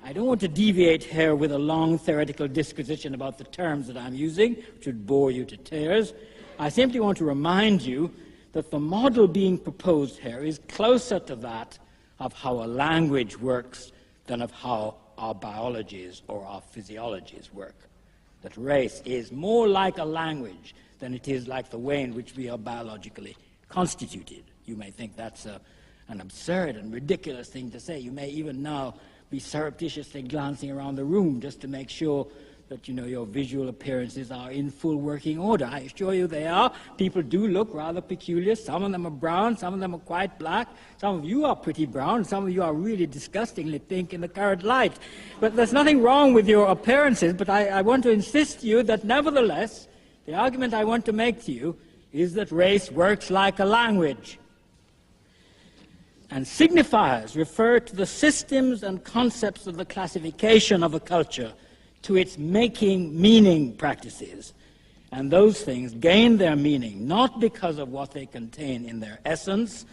I don't want to deviate here with a long theoretical disquisition about the terms that I'm using, which would bore you to tears. I simply want to remind you that the model being proposed here is closer to that of how a language works than of how our biologies or our physiologies work. That race is more like a language than it is like the way in which we are biologically constituted. You may think that's an absurd and ridiculous thing to say. You may even now be surreptitiously glancing around the room just to make sure that, your visual appearances are in full working order. I assure you they are. People do look rather peculiar. Some of them are brown, some of them are quite black. Some of you are pretty brown, some of you are really disgustingly pink in the current light. But there's nothing wrong with your appearances, but I want to insist to you that nevertheless, the argument I want to make to you is that race works like a language. And signifiers refer to the systems and concepts of the classification of a culture, to its making meaning practices. And those things gain their meaning not because of what they contain in their essence,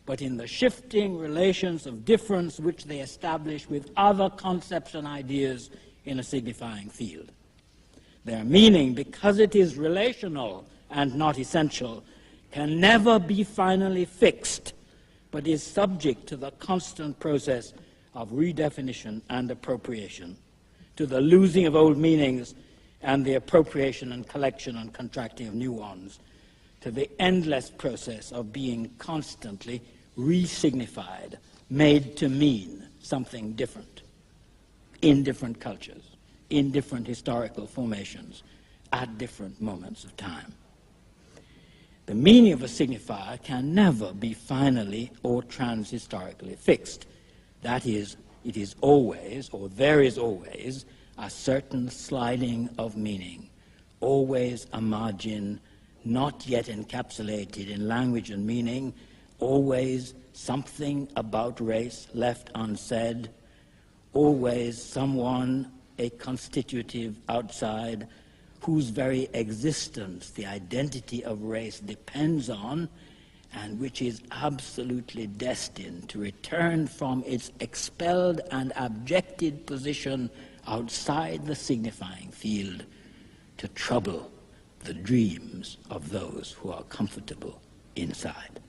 but in the shifting relations of difference which they establish with other concepts and ideas in a signifying field. Their meaning, because it is relational and not essential, can never be finally fixed, but is subject to the constant process of redefinition and appropriation, to the losing of old meanings and the appropriation and collection and contracting of new ones, to the endless process of being constantly re-signified, made to mean something different in different cultures, in different historical formations, at different moments of time. The meaning of a signifier can never be finally or transhistorically fixed. That is, it is always, or there is always, a certain sliding of meaning, always a margin not yet encapsulated in language and meaning, always something about race left unsaid, always someone, a constitutive outside, whose very existence the identity of race depends on, and which is absolutely destined to return from its expelled and abjected position outside the signifying field to trouble the dreams of those who are comfortable inside.